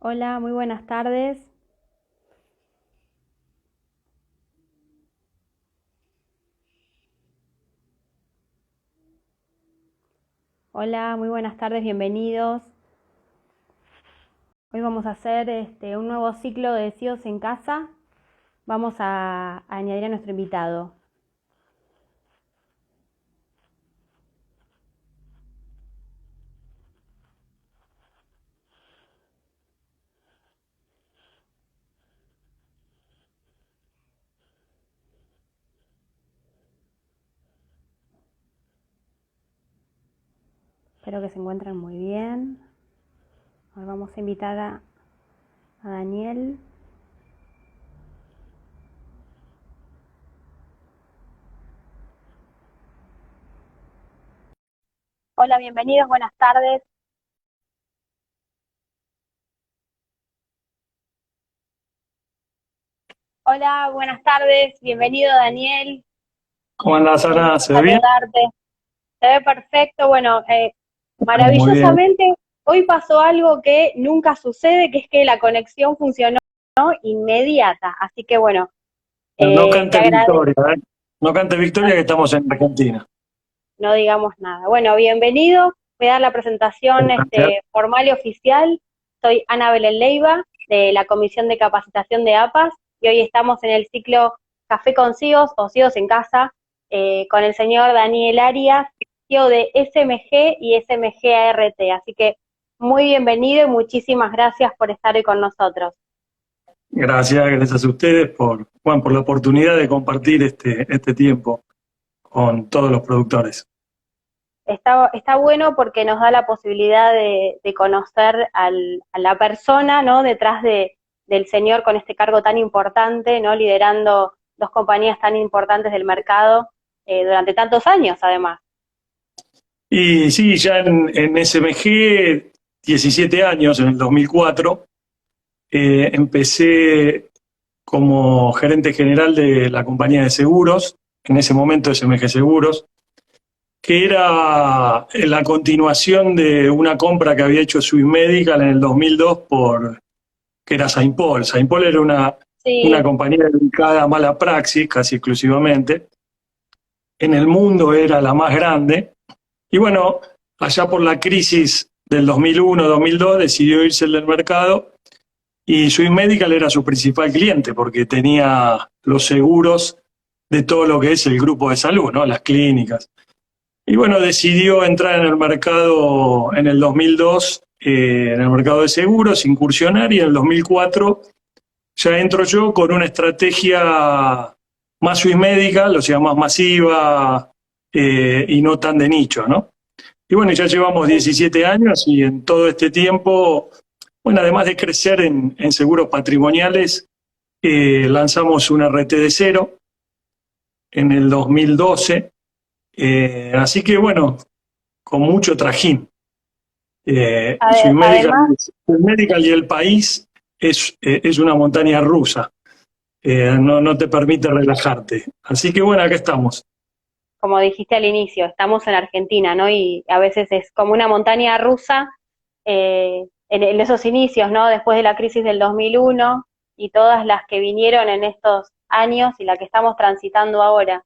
Hola, muy buenas tardes. Hola, muy buenas tardes, bienvenidos. Hoy vamos a hacer un nuevo ciclo de CIOs en casa. Vamos a añadir a nuestro invitado. Espero que se encuentren muy bien. Hoy vamos a invitar a Daniel. Hola, bienvenidos, buenas tardes. Hola, buenas tardes, bienvenido Daniel. ¿Cómo andás, Un Sara? gusto ¿Se ve bien? saludarte. Se ve perfecto. Bueno, Muy bien. maravillosamente, hoy pasó algo que nunca sucede, que es que la conexión funcionó inmediata. Así que bueno, Pero no te cantes agradezco, victoria, ¿eh? No cantes victoria que estamos en Argentina. no digamos nada. Bueno, bienvenido. Voy a dar la presentación Gracias. formal y oficial. Soy Ana Belén Leiva, de la Comisión de Capacitación de APAS, y hoy estamos en el ciclo Café con CIOs o CIOs en Casa, con el señor Daniel Arias, CEO de SMG y SMG ART. Así que muy bienvenido y muchísimas gracias por estar hoy con nosotros. Gracias a ustedes por, Juan, por la oportunidad de compartir este tiempo con todos los productores. Está bueno porque nos da la posibilidad de conocer a la persona, ¿no? Detrás del señor con este cargo tan importante, ¿no? Liderando dos compañías tan importantes del mercado durante tantos años, además. Y sí, ya en SMG, 17 años, en el 2004, empecé como gerente general de la compañía de seguros, en ese momento SMG Seguros, que era la continuación de una compra que había hecho Swiss Medical en el 2002 que era Saint Paul. Saint Paul era una Sí, compañía dedicada a mala praxis, casi exclusivamente. En el mundo era la más grande. Y bueno, allá por la crisis del 2001-2002 decidió irse del mercado y Swiss Medical era su principal cliente porque tenía los seguros de todo lo que es el grupo de salud, ¿no? Las clínicas. Y bueno, decidió entrar en el mercado en el 2002, en el mercado de seguros, incursionar, y en el 2004 ya entro yo con una estrategia más Swiss Medical, o sea, más masiva y no tan de nicho, ¿no? Y bueno, ya llevamos sí. 17 años y en todo este tiempo, bueno, además de crecer en seguros patrimoniales, lanzamos una RT de cero en el 2012. Así que bueno, con mucho trajín. Swiss Medical, Además, Swiss Medical y el país es una montaña rusa. No te permite relajarte. Así que bueno, acá estamos. como dijiste al inicio, estamos en Argentina, ¿no? Y a veces es como una montaña rusa en esos inicios, ¿no? Después de la crisis del 2001 y todas las que vinieron en estos años y la que estamos transitando ahora.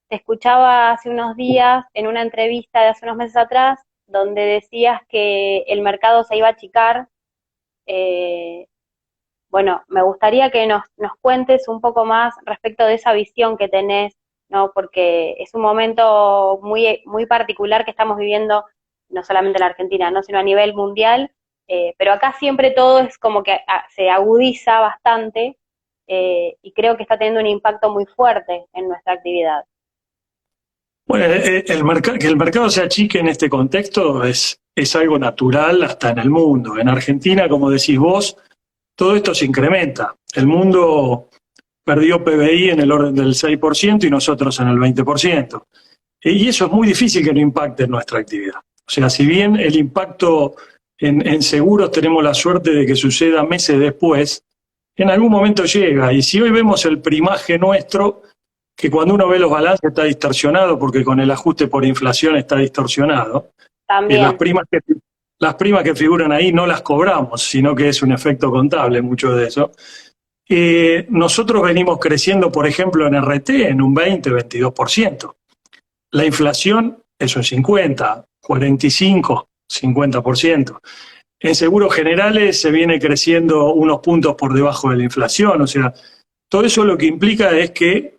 Te escuchaba hace unos días en una entrevista de hace unos meses atrás, donde decías que el mercado se iba a achicar. Eh, bueno, me gustaría que nos cuentes un poco más respecto de esa visión que tenés, ¿no? Porque es un momento muy particular que estamos viviendo, no solamente en la Argentina, ¿no? Sino a nivel mundial. Pero acá siempre todo es como que se agudiza bastante y creo que está teniendo un impacto muy fuerte en nuestra actividad. Bueno, que el mercado se achique en este contexto es algo natural hasta en el mundo. En Argentina, como decís vos, todo esto se incrementa. El mundo perdió PBI en el orden del 6% y nosotros en el 20%. Y eso es muy difícil que no impacte en nuestra actividad. O sea, si bien el impacto en seguros tenemos la suerte de que suceda meses después, en algún momento llega. Y si hoy vemos el primaje nuestro, que cuando uno ve los balances está distorsionado porque con el ajuste por inflación está distorsionado, las También, primas las primas que figuran ahí no las cobramos, sino que es un efecto contable mucho de eso. Nosotros venimos creciendo, por ejemplo, en RT en un 20-22%. La inflación es un 50, 45, 50%. En seguros generales se viene creciendo unos puntos por debajo de la inflación, o sea, todo eso lo que implica es que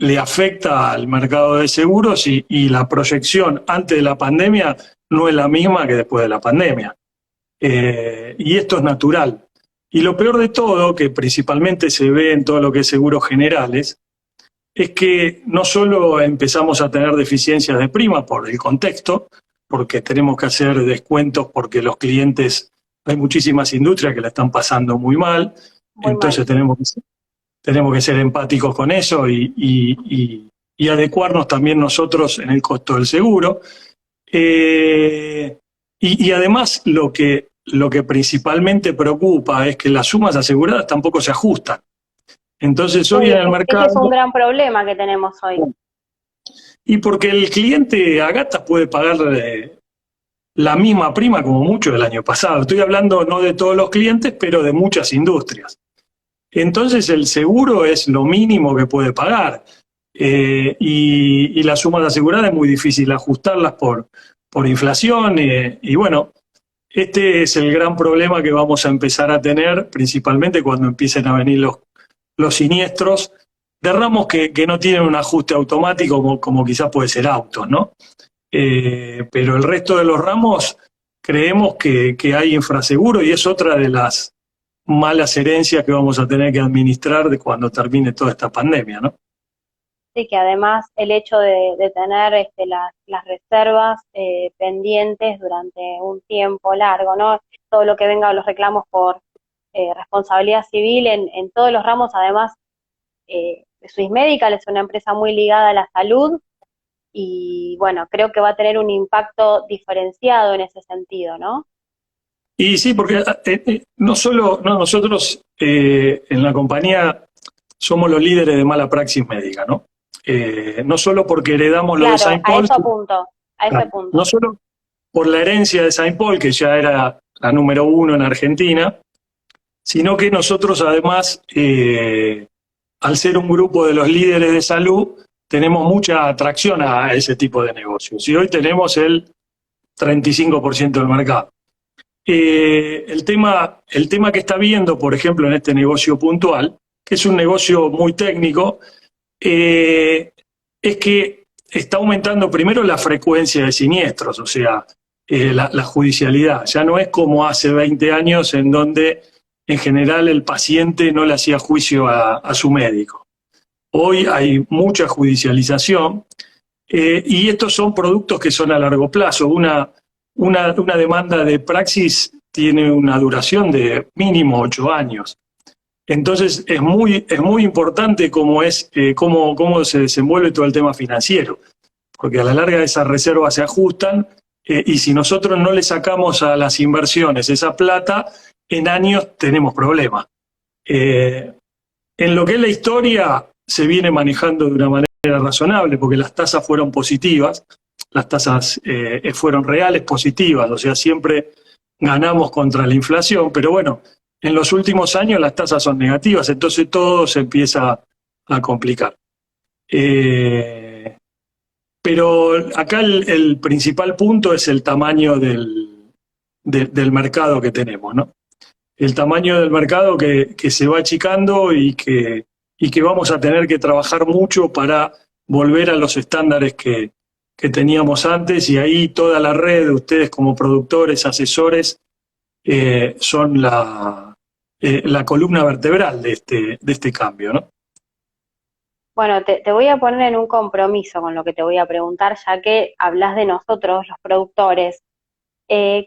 le afecta al mercado de seguros y la proyección antes de la pandemia no es la misma que después de la pandemia. Y esto es natural. Y lo peor de todo, que principalmente se ve en todo lo que es seguros generales, es que no solo empezamos a tener deficiencias de prima por el contexto, porque tenemos que hacer descuentos porque los clientes, hay muchísimas industrias que la están pasando muy mal, Muy entonces mal. tenemos que ser empáticos con eso y adecuarnos también nosotros en el costo del seguro. Y además lo que principalmente preocupa es que las sumas aseguradas tampoco se ajustan. Entonces hoy Uy, en el ese es un mercado, gran problema que tenemos hoy. y porque el cliente a gatas puede pagar la misma prima como mucho del año pasado. Estoy hablando no de todos los clientes, pero de muchas industrias. Entonces el seguro es lo mínimo que puede pagar. Y las sumas aseguradas es muy difícil ajustarlas por inflación. Y bueno, este es el gran problema que vamos a empezar a tener, principalmente cuando empiecen a venir los siniestros de ramos que no tienen un ajuste automático como quizás puede ser autos, ¿no? Pero el resto de los ramos creemos que hay infraseguro y es otra de las malas herencias que vamos a tener que administrar de cuando termine toda esta pandemia, ¿no? Sí, que además el hecho de tener las reservas pendientes durante un tiempo largo, ¿no? Todo lo que venga, los reclamos por responsabilidad civil en todos los ramos, además, Swiss Medical es una empresa muy ligada a la salud y bueno, creo que va a tener un impacto diferenciado en ese sentido, ¿no? Y sí, porque no solo no, nosotros en la compañía somos los líderes de mala praxis médica, ¿no? No solo porque heredamos lo de Claro, Saint a Paul, eso apunto, a ese no punto. solo por la herencia de Saint Paul, que ya era la número uno en Argentina, sino que nosotros además, al ser un grupo de los líderes de salud, tenemos mucha atracción a ese tipo de negocios. Y hoy tenemos el 35% del mercado. El tema que está viendo, por ejemplo, en este negocio puntual, que es un negocio muy técnico, es que está aumentando primero la frecuencia de siniestros, o sea, la judicialidad. Ya no es como hace 20 años en donde en general el paciente no le hacía juicio a su médico. Hoy hay mucha judicialización y estos son productos que son a largo plazo. Una demanda de praxis tiene una duración de mínimo 8 años. Entonces es muy importante cómo se desenvuelve todo el tema financiero, porque a la larga esas reservas se ajustan y si nosotros no le sacamos a las inversiones esa plata, en años tenemos problemas. En lo que es la historia se viene manejando de una manera razonable porque las tasas fueron positivas, las tasas fueron reales positivas, o sea, siempre ganamos contra la inflación, pero bueno, en los últimos años las tasas son negativas, entonces todo se empieza a complicar. Pero acá el principal punto es el tamaño del mercado que tenemos, ¿no? El tamaño del mercado que se va achicando y que vamos a tener que trabajar mucho para volver a los estándares que teníamos antes y ahí toda la red de ustedes como productores, asesores, son la columna vertebral de este cambio, ¿no? Bueno, te voy a poner en un compromiso con lo que te voy a preguntar, ya que hablas de nosotros, los productores.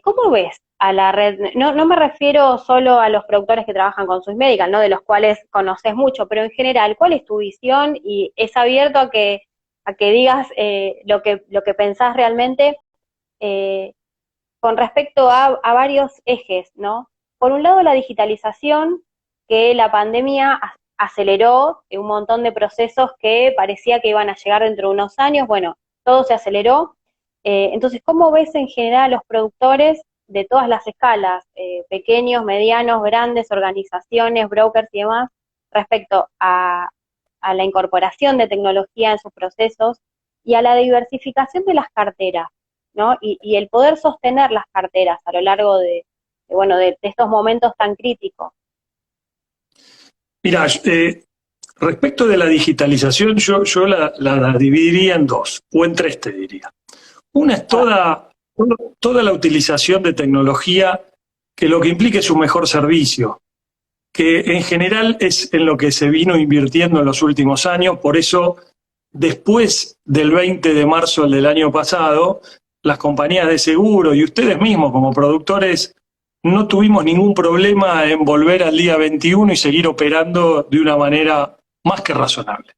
¿Cómo ves a la red? No, no me refiero solo a los productores que trabajan con Swiss Medical, ¿no? De los cuales conoces mucho, pero en general, ¿cuál es tu visión? Y es abierto a que digas lo que pensás realmente eh, con respecto a varios ejes, ¿no? Por un lado, la digitalización, que la pandemia aceleró un montón de procesos que parecía que iban a llegar dentro de unos años, bueno, todo se aceleró. Entonces, ¿cómo ves en general a los productores de todas las escalas, pequeños, medianos, grandes, organizaciones, brokers y demás, respecto a la incorporación de tecnología en sus procesos y a la diversificación de las carteras, ¿no? Y el poder sostener las carteras a lo largo bueno, de estos momentos tan críticos. Mira, respecto de la digitalización, yo la dividiría en dos, o en tres te diría. Una es A ver, toda la utilización de tecnología que lo que implique es un mejor servicio, que en general es en lo que se vino invirtiendo en los últimos años, por eso después del 20 de marzo del año pasado, las compañías de seguro y ustedes mismos como productores no tuvimos ningún problema en volver al día 21 y seguir operando de una manera más que razonable.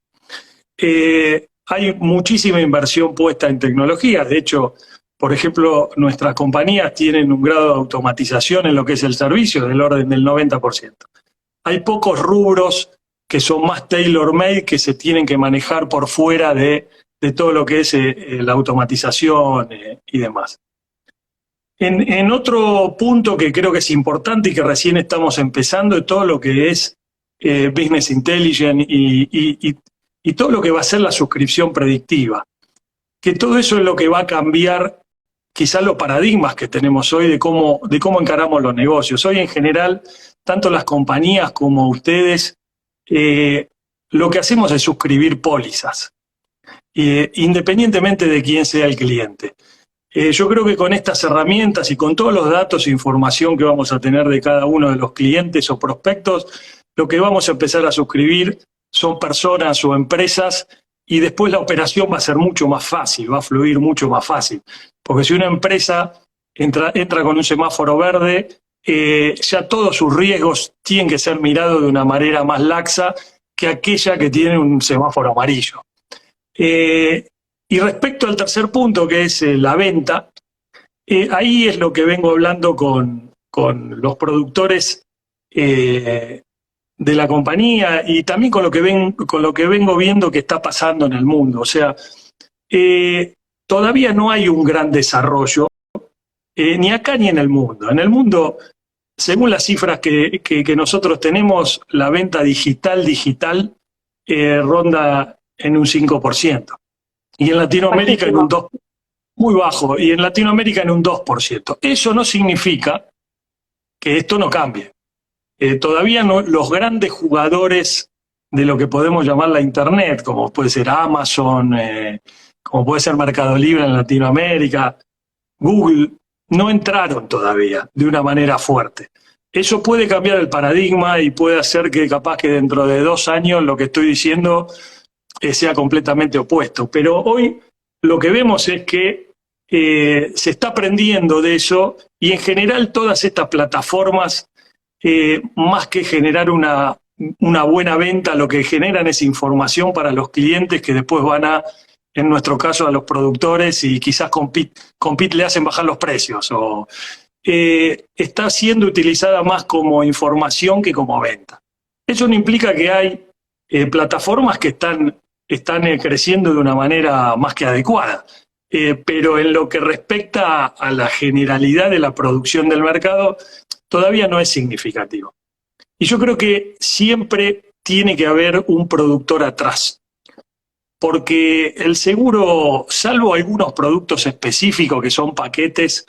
Hay muchísima inversión puesta en tecnología, de hecho, por ejemplo, nuestras compañías tienen un grado de automatización en lo que es el servicio del orden del 90%. Hay pocos rubros que son más tailor-made que se tienen que manejar por fuera de todo lo que es la automatización y demás. En otro punto que creo que es importante y que recién estamos empezando es todo lo que es Business Intelligence y todo lo que va a ser la suscripción predictiva. Que todo eso es lo que va a cambiar quizás los paradigmas que tenemos hoy de cómo encaramos los negocios. Hoy en general, tanto las compañías como ustedes, lo que hacemos es suscribir pólizas, independientemente de quién sea el cliente. Yo creo que con estas herramientas y con todos los datos e información que vamos a tener de cada uno de los clientes o prospectos, lo que vamos a empezar a suscribir son personas o empresas y después la operación va a ser mucho más fácil, va a fluir mucho más fácil. Porque si una empresa entra con un semáforo verde, ya todos sus riesgos tienen que ser mirados de una manera más laxa que aquella que tiene un semáforo amarillo. Y respecto al tercer punto, que es la venta, ahí es lo que vengo hablando con los productores de la compañía y también con lo que vengo viendo que está pasando en el mundo. O sea, todavía no hay un gran desarrollo, ni acá ni en el mundo. En el mundo, según las cifras que nosotros tenemos, la venta digital ronda en un 5%. Y en Latinoamérica en un bajísimo. 2%, muy bajo, y en Latinoamérica en un 2%. Eso no significa que esto no cambie. Todavía no, los grandes jugadores de lo que podemos llamar la Internet, como puede ser Amazon, como puede ser Mercado Libre en Latinoamérica, Google, no entraron todavía de una manera fuerte. Eso puede cambiar el paradigma y puede hacer que capaz que dentro de 2 años lo que estoy diciendo sea completamente opuesto. Pero hoy lo que vemos es que se está aprendiendo de eso y en general todas estas plataformas, más que generar una buena venta, lo que generan es información para los clientes que después van en nuestro caso, a los productores y quizás le hacen bajar los precios. Está siendo utilizada más como información que como venta. Eso no implica que hay plataformas que están creciendo de una manera más que adecuada. Pero en lo que respecta a la generalidad de la producción del mercado, todavía no es significativo. Y yo creo que siempre tiene que haber un productor atrás, porque el seguro, salvo algunos productos específicos que son paquetes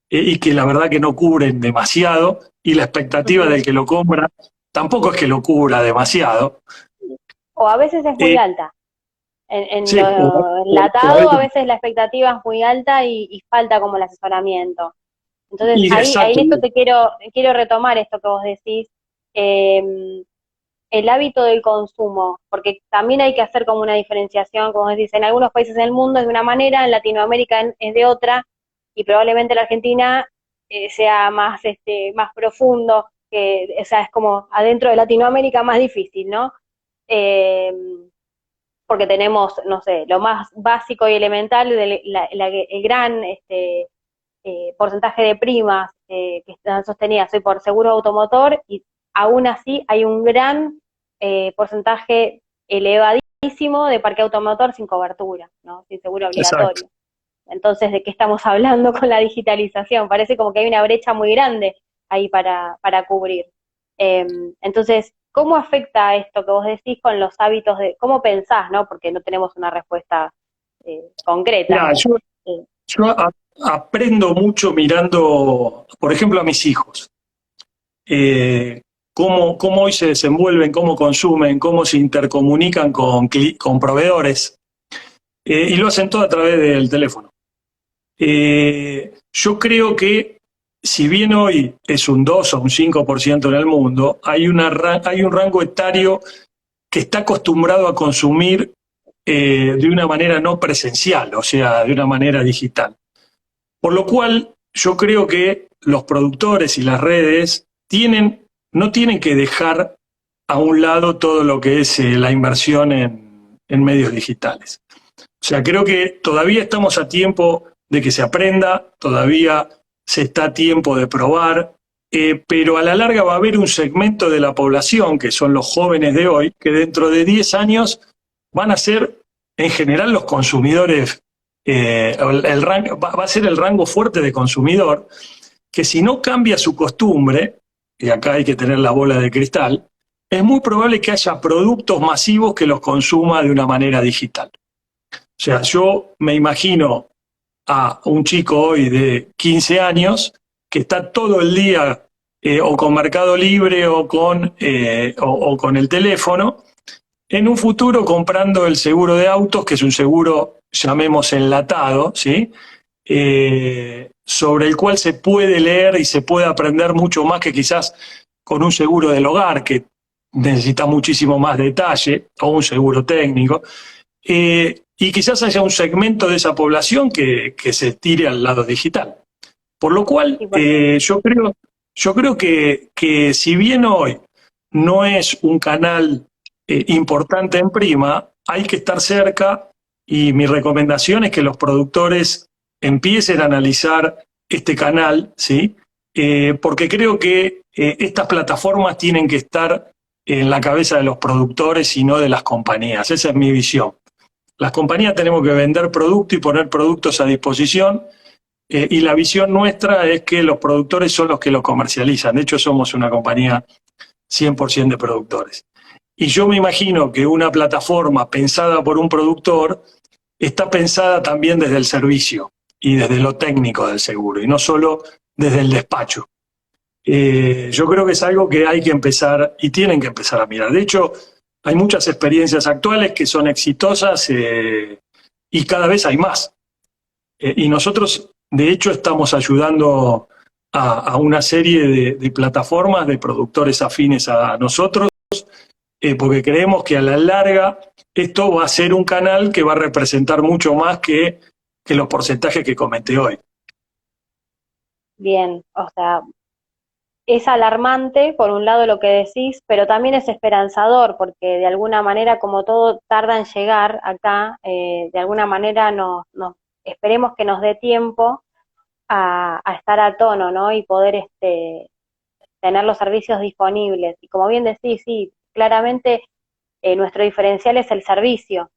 y que la verdad que no cubren demasiado, y la expectativa Ujú. del que lo compra tampoco es que lo cubra demasiado. O a veces es muy alta. En Sí, lo enlatado a veces la expectativa es muy alta y falta como el asesoramiento. Entonces, ahí exacto. en esto quiero retomar esto que vos decís, eh, el hábito del consumo, porque también hay que hacer como una diferenciación, como decís, en algunos países del mundo es de una manera, en Latinoamérica es de otra, y probablemente la Argentina sea más, más profundo, o sea, es como adentro de Latinoamérica más difícil, ¿no? Eh, porque tenemos, no sé, lo más básico y elemental, el gran porcentaje de primas que están sostenidas hoy por seguro automotor, y aún así hay un gran porcentaje elevadísimo de parque automotor sin cobertura, ¿no? Sin seguro Exacto. obligatorio. Entonces, ¿de qué estamos hablando con la digitalización? Parece como que hay una brecha muy grande ahí para cubrir. Entonces, ¿cómo afecta esto que vos decís con los hábitos cómo pensás, ¿no? Porque no tenemos una respuesta concreta. Mira, yo aprendo mucho mirando, por ejemplo, a mis hijos. Eh, cómo hoy se desenvuelven, cómo consumen, cómo se intercomunican con proveedores, y lo hacen todo a través del teléfono. Yo creo que si bien hoy es un 2 o un 5% en el mundo, hay un rango etario que está acostumbrado a consumir de una manera no presencial, o sea, de una manera digital. Por lo cual, yo creo que los productores y las redes no tienen que dejar a un lado todo lo que es la inversión en medios digitales. O sea, creo que todavía estamos a tiempo de que se aprenda, todavía se está a tiempo de probar, pero a la larga va a haber un segmento de la población, que son los jóvenes de hoy, que dentro de 10 años van a ser, en general, los consumidores, va a ser el rango fuerte de consumidor, que si no cambia su costumbre, y acá hay que tener la bola de cristal, es muy probable que haya productos masivos que los consuma de una manera digital. O sea, yo me imagino a un chico hoy de 15 años que está todo el día o con Mercado Libre o con el teléfono, en un futuro comprando el seguro de autos, que es un seguro, llamemos enlatado, ¿sí? Sobre el cual se puede leer y se puede aprender mucho más que quizás con un seguro del hogar, que necesita muchísimo más detalle, o un seguro técnico. Y quizás haya un segmento de esa población que se tire al lado digital. Por lo cual, yo creo que si bien hoy no es un canal importante en Prima, hay que estar cerca, y mi recomendación es que los productores empiecen a analizar este canal, ¿sí? Porque creo que estas plataformas tienen que estar en la cabeza de los productores y no de las compañías. Esa es mi visión. Las compañías tenemos que vender producto y poner productos a disposición, y la visión nuestra es que los productores son los que lo comercializan. De hecho, somos una compañía 100% de productores. Y yo me imagino que una plataforma pensada por un productor está pensada también desde el servicio y desde lo técnico del seguro, y no solo desde el despacho. Yo creo que es algo que hay que empezar y tienen que empezar a mirar. De hecho, hay muchas experiencias actuales que son exitosas, y cada vez hay más. Y nosotros, de hecho, estamos ayudando a una serie de plataformas de productores afines a nosotros, porque creemos que a la larga esto va a ser un canal que va a representar mucho más que los porcentajes que comenté hoy. Bien, o sea, es alarmante por un lado lo que decís, pero también es esperanzador, porque de alguna manera, como todo tarda en llegar acá, de alguna manera esperemos que nos dé tiempo a estar a tono, ¿no? Y poder tener los servicios disponibles. Y como bien decís, sí, claramente nuestro diferencial es el servicio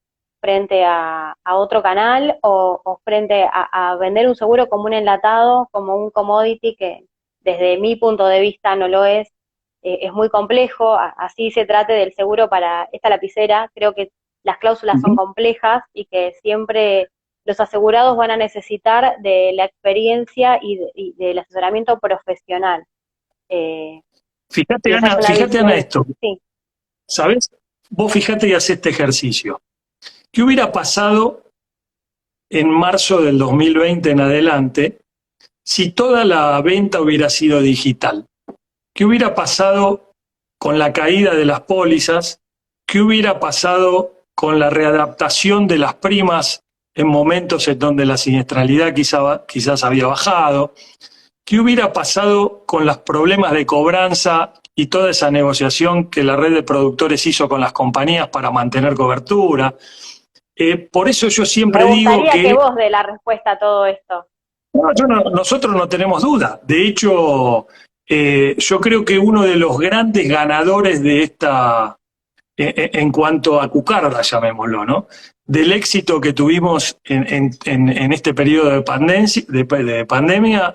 frente a otro canal, o frente a vender un seguro como un enlatado, como un commodity que desde mi punto de vista no lo es muy complejo. Así se trate del seguro para esta lapicera, creo que las cláusulas son complejas y que siempre los asegurados van a necesitar de la experiencia y del asesoramiento profesional. Fíjate, Ana, esto. Sí. ¿Sabes? Vos fíjate y hacés este ejercicio. ¿Qué hubiera pasado en marzo del 2020 en adelante si toda la venta hubiera sido digital? ¿Qué hubiera pasado con la caída de las pólizas? ¿Qué hubiera pasado con la readaptación de las primas en momentos en donde la siniestralidad quizás había bajado? ¿Qué hubiera pasado con los problemas de cobranza y toda esa negociación que la red de productores hizo con las compañías para mantener cobertura? Por eso yo siempre digo que... Me gustaría que vos dé la respuesta a todo esto. Nosotros no tenemos duda. De hecho, yo creo que uno de los grandes ganadores de esta, en cuanto a cucarda, llamémoslo, ¿no? del éxito que tuvimos en este periodo de pandemia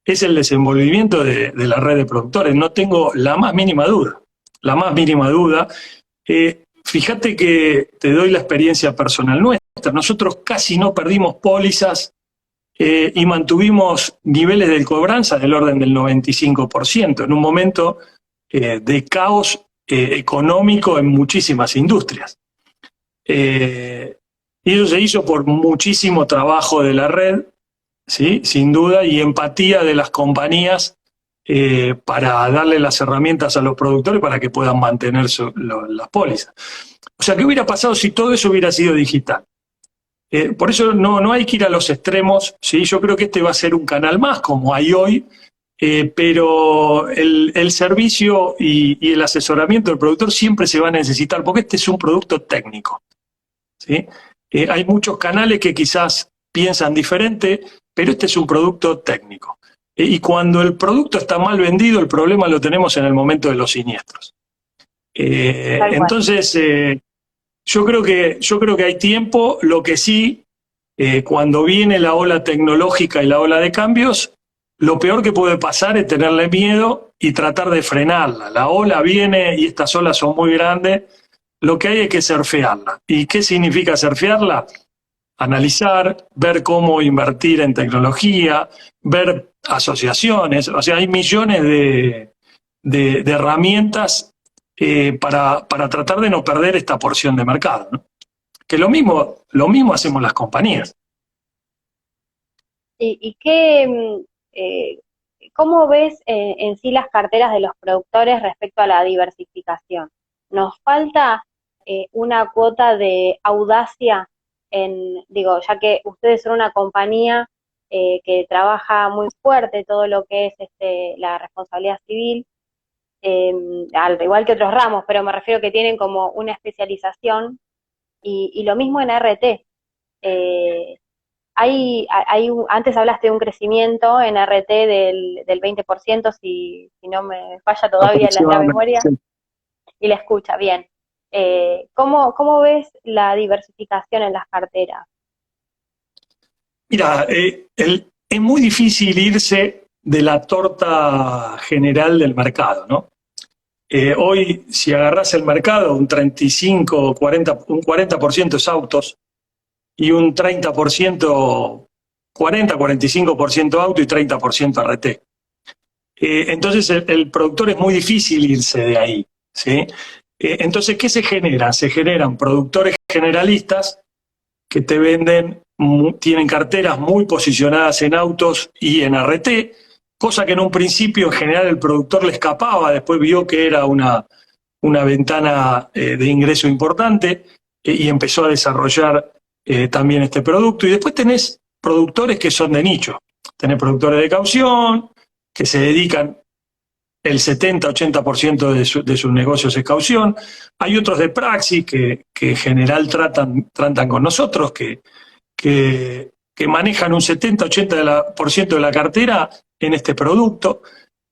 es el desenvolvimiento de la red de productores. No tengo la más mínima duda, la más mínima duda. Fíjate que te doy la experiencia personal nuestra. Nosotros casi no perdimos pólizas y mantuvimos niveles de cobranza del orden del 95%, en un momento de caos económico en muchísimas industrias. Y eso se hizo por muchísimo trabajo de la red, ¿sí? Sin duda, y empatía de las compañías para darle las herramientas a los productores para que puedan mantener las pólizas. O sea, ¿qué hubiera pasado si todo eso hubiera sido digital? Por eso no hay que ir a los extremos, ¿sí? Yo creo que este va a ser un canal más, como hay hoy, pero el servicio y el asesoramiento del productor siempre se va a necesitar, porque este es un producto técnico, ¿sí? Hay muchos canales que quizás piensan diferente, pero este es un producto técnico. Y cuando el producto está mal vendido, el problema lo tenemos en el momento de los siniestros. Entonces, yo creo que hay tiempo. Lo que sí, cuando viene la ola tecnológica y la ola de cambios, lo peor que puede pasar es tenerle miedo y tratar de frenarla. La ola viene y estas olas son muy grandes. Lo que hay es que surfearla. ¿Y qué significa surfearla? Analizar, ver cómo invertir en tecnología, ver asociaciones. O sea, hay millones de herramientas para tratar de no perder esta porción de mercado, ¿no? Que lo mismo hacemos las compañías. ¿Y cómo ves en sí las carteras de los productores respecto a la diversificación? ¿Nos falta una cuota de audacia ya que ustedes son una compañía que trabaja muy fuerte todo lo que es la responsabilidad civil, al igual que otros ramos, pero me refiero que tienen como una especialización y lo mismo en RT. Antes hablaste de un crecimiento en RT del 20%, si no me falla todavía la memoria, Sí. Y la escucha, bien. ¿Cómo ves la diversificación en las carteras? Mira, es muy difícil irse de la torta general del mercado, ¿no? Hoy, si agarrás el mercado, un 35, 40, un 40% es autos y un 30%, 40-45% auto y 30% RT. Entonces el productor es muy difícil irse de ahí, ¿sí? Entonces, ¿qué se genera? Se generan productores generalistas que te venden, tienen carteras muy posicionadas en autos y en RT, cosa que en un principio en general el productor le escapaba, después vio que era una ventana de ingreso importante y empezó a desarrollar también este producto. Y después tenés productores que son de nicho, tenés productores de caución, que se dedican el 70-80% de sus negocios es caución. Hay otros de praxis que en general tratan con nosotros, que manejan un 70-80% de la cartera en este producto.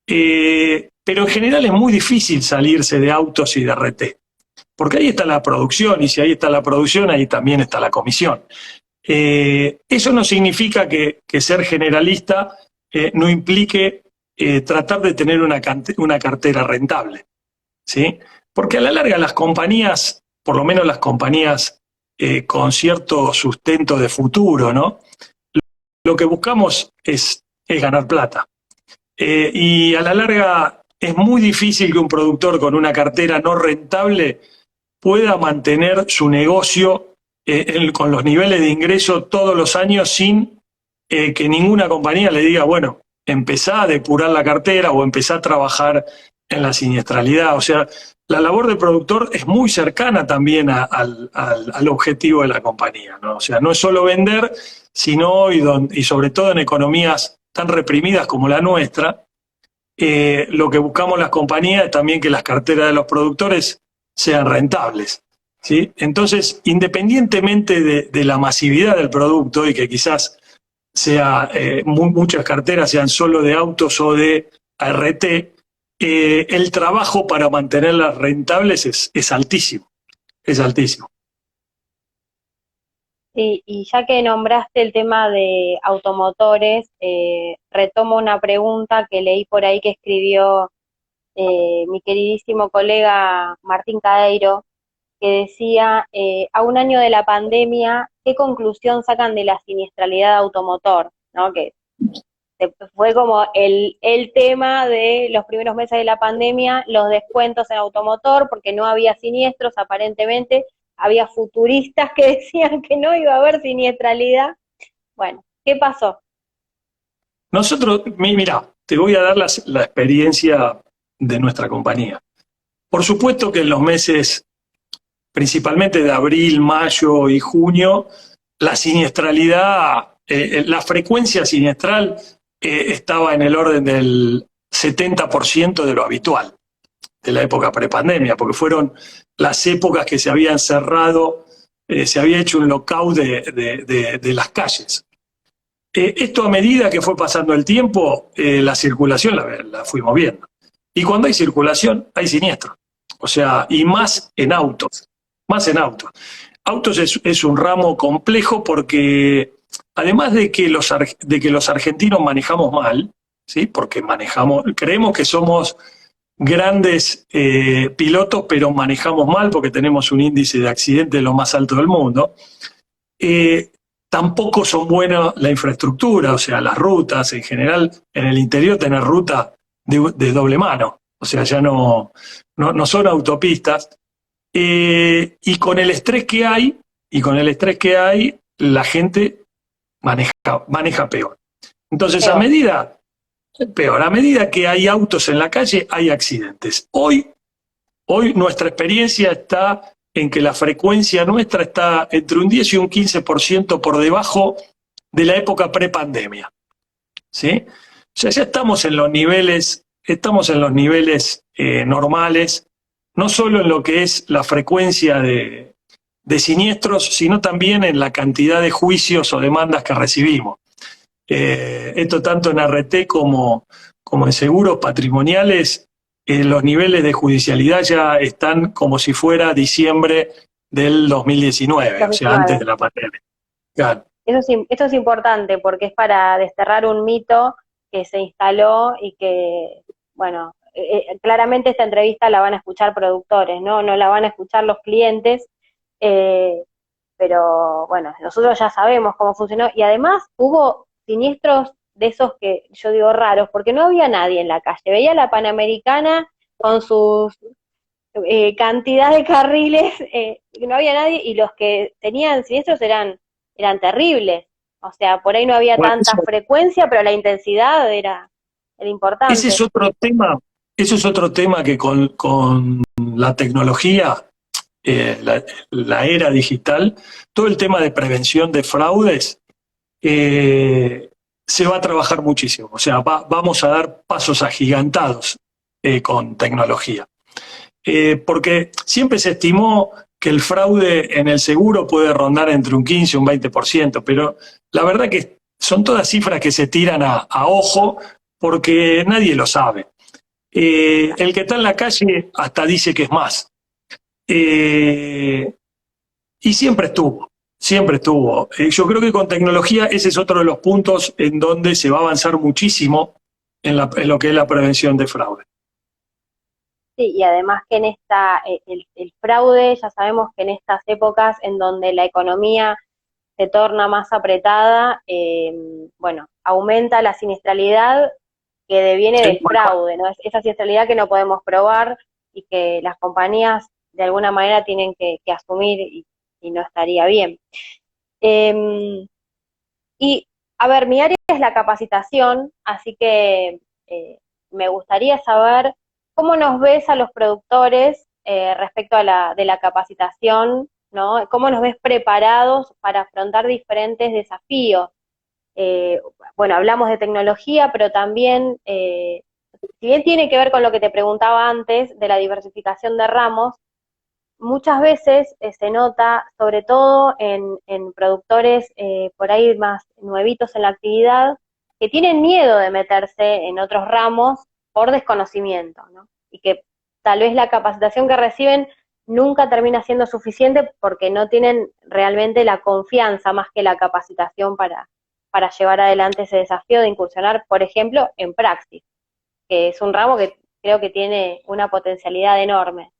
Pero en general es muy difícil salirse de autos y de RT, porque ahí está la producción, y si ahí está la producción, ahí también está la comisión. Eso no significa que ser generalista no implique tratar de tener una cartera rentable, ¿sí? Porque a la larga las compañías, por lo menos las compañías con cierto sustento de futuro, ¿no? Lo que buscamos es ganar plata. Y a la larga es muy difícil que un productor con una cartera no rentable pueda mantener su negocio con los niveles de ingreso todos los años sin que ninguna compañía le diga, bueno, empezá a depurar la cartera o empezá a trabajar en la siniestralidad. O sea, la labor del productor es muy cercana también al objetivo de la compañía, ¿no? O sea, no es solo vender, sino, y sobre todo en economías tan reprimidas como la nuestra, lo que buscamos las compañías es también que las carteras de los productores sean rentables, ¿sí? Entonces, independientemente de la masividad del producto y que quizás muchas carteras sean solo de autos o de RT, el trabajo para mantenerlas rentables es altísimo, es altísimo. Y ya que nombraste el tema de automotores, retomo una pregunta que leí por ahí que escribió mi queridísimo colega Martín Cadeiro, que decía, a un año de la pandemia, ¿qué conclusión sacan de la siniestralidad automotor? ¿No? Que fue como el tema de los primeros meses de la pandemia, los descuentos en automotor, porque no había siniestros aparentemente, había futuristas que decían que no iba a haber siniestralidad. Bueno, ¿qué pasó? Nosotros, mira, te voy a dar la experiencia de nuestra compañía. Por supuesto que en los meses, principalmente de abril, mayo y junio, la siniestralidad, la frecuencia siniestral estaba en el orden del 70% de lo habitual, de la época prepandemia, porque fueron las épocas que se habían cerrado, se había hecho un lockout de las calles. Esto a medida que fue pasando el tiempo, la circulación la fuimos viendo. Y cuando hay circulación, hay siniestro. O sea, y más en autos. Más en autos. Autos es un ramo complejo porque además de que los argentinos manejamos mal, ¿sí? Porque creemos que somos grandes pilotos, pero manejamos mal porque tenemos un índice de accidente lo más alto del mundo. Tampoco son buenas la infraestructura, o sea, las rutas, en general, en el interior tener ruta de doble mano, o sea, ya no son autopistas. Y con el estrés que hay, la gente maneja peor. Entonces, Peor. a medida que hay autos en la calle, hay accidentes. Hoy nuestra experiencia está en que la frecuencia nuestra está entre un 10 y un 15% por debajo de la época prepandemia. ¿Sí? O sea, ya estamos en los niveles normales, no solo en lo que es la frecuencia de siniestros, sino también en la cantidad de juicios o demandas que recibimos. Esto tanto en RT como en seguros patrimoniales, los niveles de judicialidad ya están como si fuera diciembre del 2019, o sea, antes 2019. de la pandemia. Claro. Esto es importante porque es para desterrar un mito que se instaló y que, bueno, claramente esta entrevista la van a escuchar productores, ¿no? No la van a escuchar los clientes, eh, pero bueno, nosotros ya sabemos cómo funcionó y además hubo siniestros de esos que yo digo raros, porque no había nadie en la calle, veía la Panamericana con sus cantidad de carriles, no había nadie y los que tenían siniestros eran terribles, o sea, por ahí no había Bueno, tanta frecuencia, pero la intensidad era ese es importante. otro tema, eso es otro tema que con la tecnología, la era digital, todo el tema de prevención de fraudes se va a trabajar muchísimo. O sea, vamos a dar pasos agigantados con tecnología. Porque siempre se estimó que el fraude en el seguro puede rondar entre un 15 y un 20%, pero la verdad que son todas cifras que se tiran a ojo porque nadie lo sabe. El que está en la calle hasta dice que es más. Eh, y siempre estuvo, siempre estuvo. Yo creo que con tecnología ese es otro de los puntos en donde se va a avanzar muchísimo en lo que es la prevención de fraude. Sí, y además que en el fraude, ya sabemos que en estas épocas en donde la economía se torna más apretada, bueno, aumenta la siniestralidad que deviene Sí, de fraude, ¿no? Es esa siniestralidad que no podemos probar y que las compañías de alguna manera tienen que asumir y no estaría bien. Eh, y, a ver, mi área es la capacitación, así que me gustaría saber cómo nos ves a los productores respecto a de la capacitación, ¿no? ¿Cómo nos ves preparados para afrontar diferentes desafíos? Eh, bueno, hablamos de tecnología, pero también, si bien tiene que ver con lo que te preguntaba antes, de la diversificación de ramos, muchas veces se nota, sobre todo en productores por ahí más nuevitos en la actividad, que tienen miedo de meterse en otros ramos por desconocimiento, ¿no? Y que tal vez la capacitación que reciben nunca termina siendo suficiente porque no tienen realmente la confianza más que la capacitación para llevar adelante ese desafío de incursionar, por ejemplo, en praxis, que es un ramo que creo que tiene una potencialidad enorme.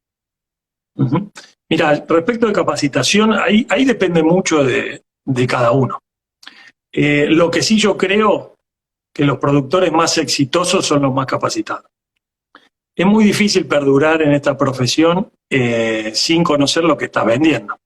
Ujú. Mira, respecto de capacitación, ahí depende mucho de cada uno. Lo que sí yo creo que los productores más exitosos son los más capacitados. Es muy difícil perdurar en esta profesión sin conocer lo que estás vendiendo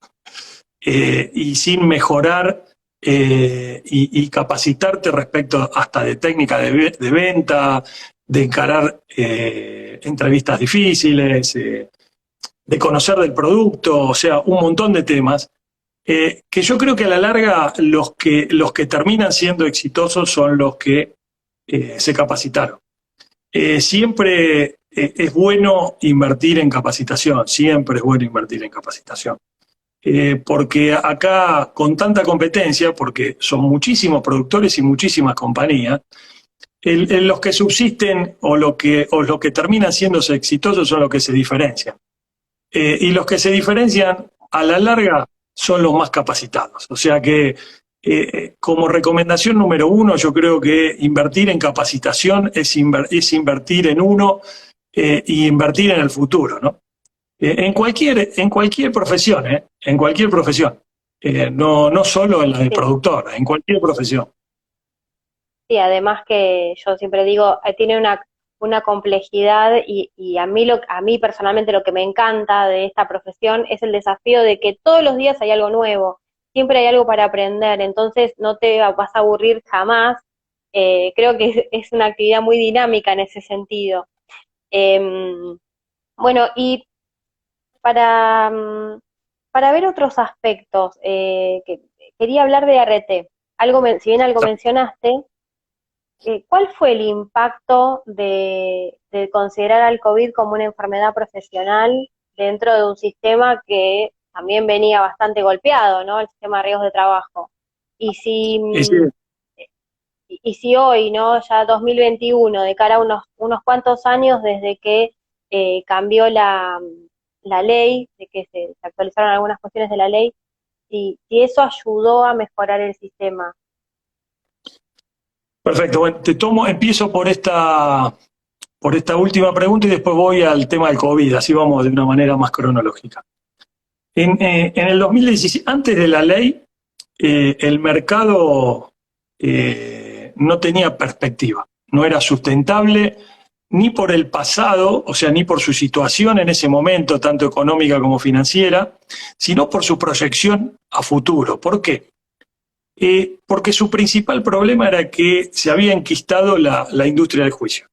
y sin mejorar y capacitarte respecto hasta de técnica de venta, de encarar entrevistas difíciles, de conocer del producto, o sea, un montón de temas. Que yo creo que a la larga los que terminan siendo exitosos son los que se capacitaron. Siempre es bueno invertir en capacitación, siempre es bueno invertir en capacitación. Porque acá, con tanta competencia, porque son muchísimos productores y muchísimas compañías, los que subsisten o los que terminan siendo exitosos son los que se diferencian. Y los que se diferencian, a la larga, son los más capacitados. O sea que, como recomendación número uno, yo creo que invertir en capacitación es invertir en uno y invertir en el futuro, ¿no? En cualquier profesión, en cualquier profesión. No solo en la de productor, en cualquier profesión. Sí, además que yo siempre digo, tiene una complejidad y a mí personalmente lo que me encanta de esta profesión es el desafío de que todos los días hay algo nuevo, siempre hay algo para aprender, entonces no te vas a aburrir jamás. Creo que es una actividad muy dinámica en ese sentido. Bueno, y para, para ver otros aspectos, quería hablar de RT. Si bien algo mencionaste, ¿cuál fue el impacto de considerar al COVID como una enfermedad profesional dentro de un sistema que también venía bastante golpeado, ¿no? El sistema de riesgos de trabajo. Y si, Ese- y si hoy, ¿no? Ya 2021, de cara a unos cuantos años desde que cambió la ley, de que se actualizaron algunas cuestiones de la ley, si eso ayudó a mejorar el sistema. Perfecto, bueno, empiezo por esta última pregunta y después voy al tema del COVID, así vamos de una manera más cronológica. En el 2017, antes de la ley, el mercado no tenía perspectiva, no era sustentable ni por el pasado, o sea, ni por su situación en ese momento, tanto económica como financiera, sino por su proyección a futuro. ¿Por qué? Porque su principal problema era que se había enquistado la industria del juicio.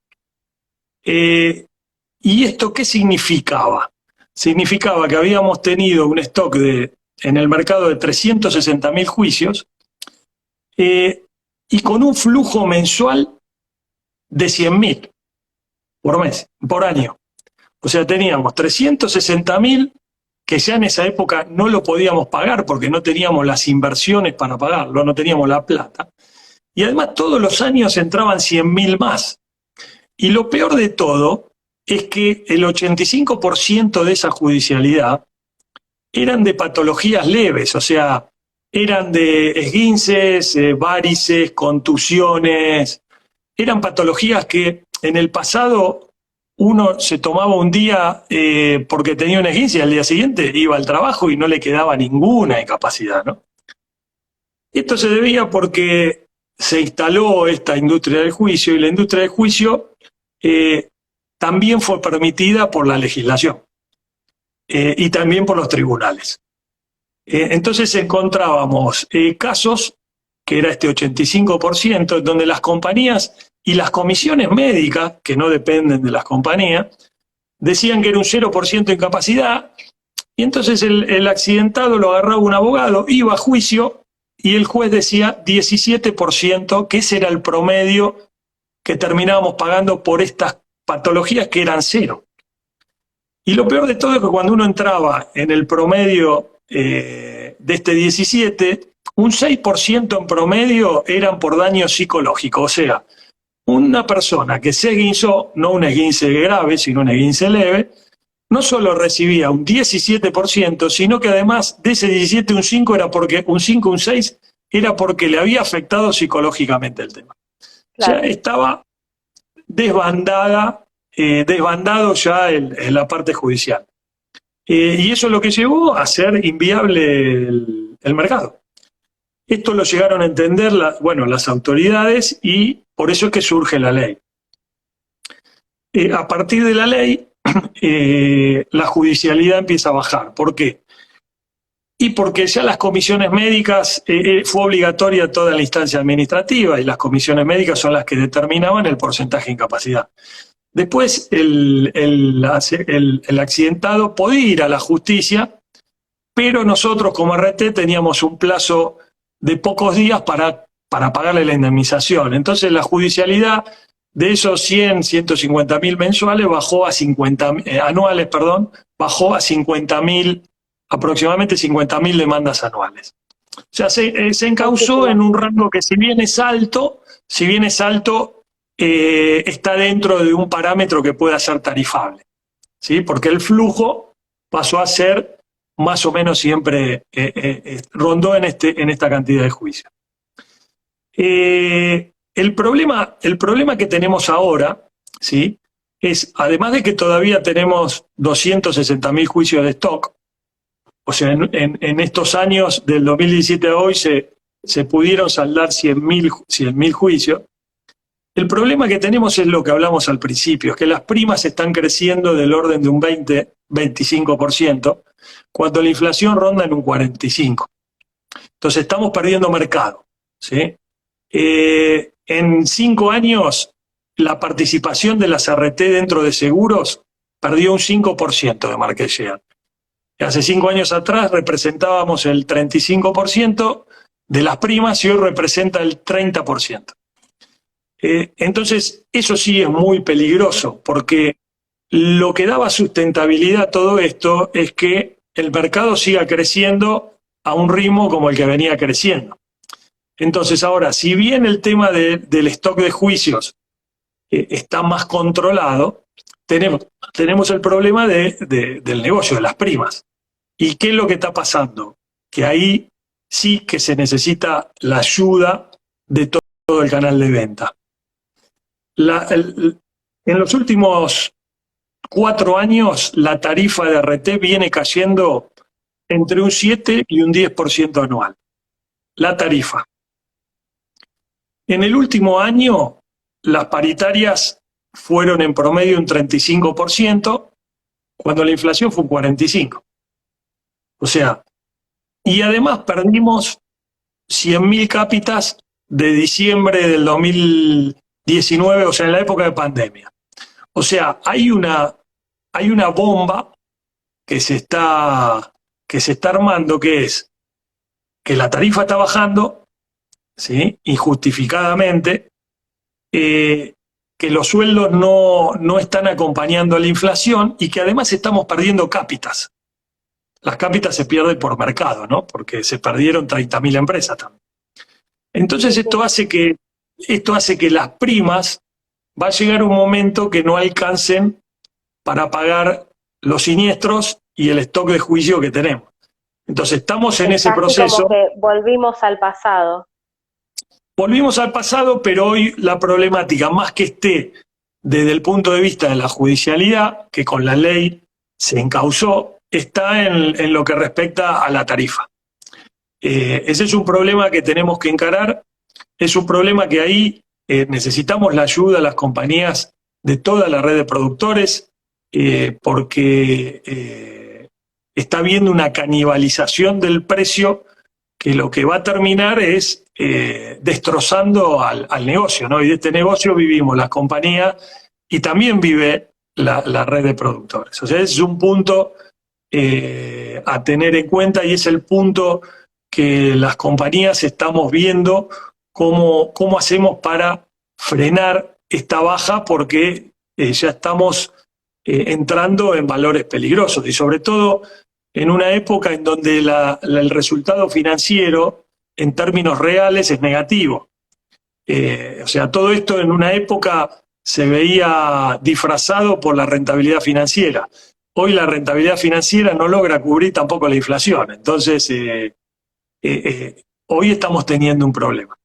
¿Y esto qué significaba? Significaba que habíamos tenido un stock en el mercado de 360.000 juicios y con un flujo mensual de 100.000 por mes, por año. O sea, teníamos 360.000 que ya en esa época no lo podíamos pagar porque no teníamos las inversiones para pagarlo, no teníamos la plata. Y además todos los años entraban 100.000 más. Y lo peor de todo es que el 85% de esa judicialidad eran de patologías leves, o sea, eran de esguinces, varices, contusiones, eran patologías que en el pasado uno se tomaba un día porque tenía un esguince y al día siguiente iba al trabajo y no le quedaba ninguna incapacidad, ¿no? Esto se debía porque se instaló esta industria del juicio y la industria del juicio también fue permitida por la legislación y también por los tribunales. Entonces encontrábamos casos, que era este 85%, donde las compañías y las comisiones médicas, que no dependen de las compañías, decían que era un 0% de incapacidad, y entonces el accidentado lo agarraba un abogado, iba a juicio, y el juez decía 17%, que ese era el promedio que terminábamos pagando por estas patologías que eran cero. Y lo peor de todo es que cuando uno entraba en el promedio de este 17, un 6% en promedio eran por daño psicológico. O sea, una persona que se esguinzó, no un esguince grave, sino un esguince leve, no solo recibía un 17%, sino que además de ese 17, un 5 era porque, un 5, un 6, era porque le había afectado psicológicamente el tema. Claro. O sea, estaba desbandado ya en la parte judicial. Y eso es lo que llevó a ser inviable el mercado. Esto lo llegaron a entender las autoridades y por eso es que surge la ley. A partir de la ley, la judicialidad empieza a bajar. ¿Por qué? Y porque ya las comisiones médicas, fue obligatoria toda la instancia administrativa y las comisiones médicas son las que determinaban el porcentaje de incapacidad. Después el accidentado podía ir a la justicia, pero nosotros como RT teníamos un plazo de pocos días para pagarle la indemnización. Entonces la judicialidad de esos 150.000 mensuales bajó a 50 anuales, perdón, bajó a 50.000, aproximadamente 50.000 demandas anuales. O sea, se encauzó en un rango que si bien es alto, está dentro de un parámetro que pueda ser tarifable, ¿sí? Porque el flujo pasó a ser más o menos siempre, rondó en esta cantidad de juicios. El problema que tenemos ahora, ¿sí?, es, además de que todavía tenemos 260.000 juicios de stock, o sea, en estos años, del 2017 a hoy, se pudieron saldar 100.000 juicios. El problema que tenemos es lo que hablamos al principio, es que las primas están creciendo del orden de un 20-25%, cuando la inflación ronda en un 45%. Entonces estamos perdiendo mercado, ¿sí? En 5 años, la participación de las RT dentro de seguros perdió un 5% de market share. Hace 5 años atrás representábamos el 35% de las primas y hoy representa el 30%. Entonces, eso sí es muy peligroso, porque lo que daba sustentabilidad a todo esto es que el mercado siga creciendo a un ritmo como el que venía creciendo. Entonces, ahora, si bien el tema del stock de juicios está más controlado, tenemos el problema del negocio, de las primas. ¿Y qué es lo que está pasando? Que ahí sí que se necesita la ayuda de todo el canal de venta. En los últimos 4 años, la tarifa de RT viene cayendo entre un 7 y un 10% anual. La tarifa. En el último año, las paritarias fueron en promedio un 35%, cuando la inflación fue un 45%. O sea, y además perdimos 100.000 cápitas de diciembre del 2019, o sea, en la época de pandemia. O sea, hay una bomba que se está armando, que es que la tarifa está bajando, ¿sí?, injustificadamente, que los sueldos no están acompañando a la inflación y que además estamos perdiendo cápitas. Las cápitas se pierden por mercado, ¿no? Porque se perdieron 30.000 empresas también. Entonces esto hace que las primas va a llegar un momento que no alcancen para pagar los siniestros y el stock de juicio que tenemos. Entonces estamos en ese proceso. Como que volvimos al pasado. Volvimos al pasado, pero hoy la problemática, más que esté desde el punto de vista de la judicialidad, que con la ley se encauzó, está en lo que respecta a la tarifa. Ese es un problema que tenemos que encarar, es un problema que ahí necesitamos la ayuda de las compañías de toda la red de productores, porque está habiendo una canibalización del precio que lo que va a terminar es destrozando al negocio, ¿no? Y de este negocio vivimos las compañías y también vive la red de productores. O sea, ese es un punto a tener en cuenta y es el punto que las compañías estamos viendo cómo hacemos para frenar esta baja, porque ya estamos entrando en valores peligrosos y sobre todo en una época en donde el resultado financiero en términos reales es negativo. O sea, todo esto en una época se veía disfrazado por la rentabilidad financiera. hoy la rentabilidad financiera no logra cubrir tampoco la inflación. Entonces, hoy estamos teniendo un problema.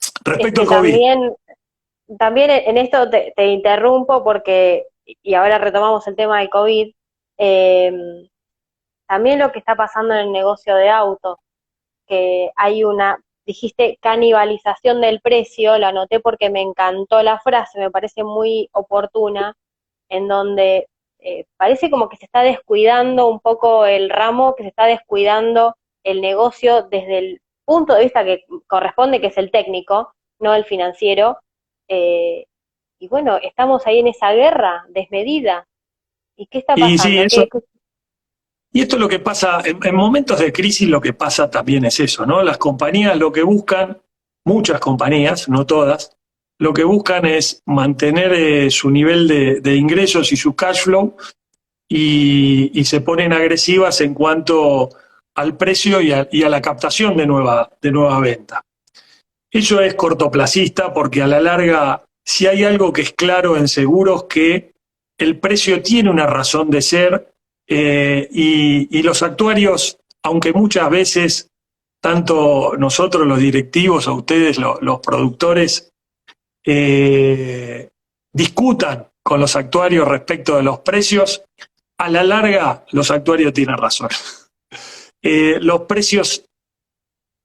Es Respecto que al COVID, también en esto te interrumpo porque, y ahora retomamos el tema del COVID, eh, también lo que está pasando en el negocio de autos, que hay una, dijiste, canibalización del precio, la anoté porque me encantó la frase, me parece muy oportuna, en donde parece como que se está descuidando un poco el ramo, que se está descuidando el negocio desde el punto de vista que corresponde, que es el técnico, no el financiero. eh, y bueno, estamos ahí en esa guerra desmedida. ¿Y qué está y sí, pasando? eso. Y esto es lo que pasa, en momentos de crisis lo que pasa también es eso, ¿no? Las compañías lo que buscan, muchas compañías, no todas, lo que buscan es mantener su nivel de ingresos y su cash flow y se ponen agresivas en cuanto al precio y a la captación de nueva venta. Eso es cortoplacista porque a la larga, si hay algo que es claro en seguros, que el precio tiene una razón de ser y los actuarios, aunque muchas veces, tanto nosotros los directivos, a ustedes los productores, discutan con los actuarios respecto de los precios, a la larga los actuarios tienen razón. Los precios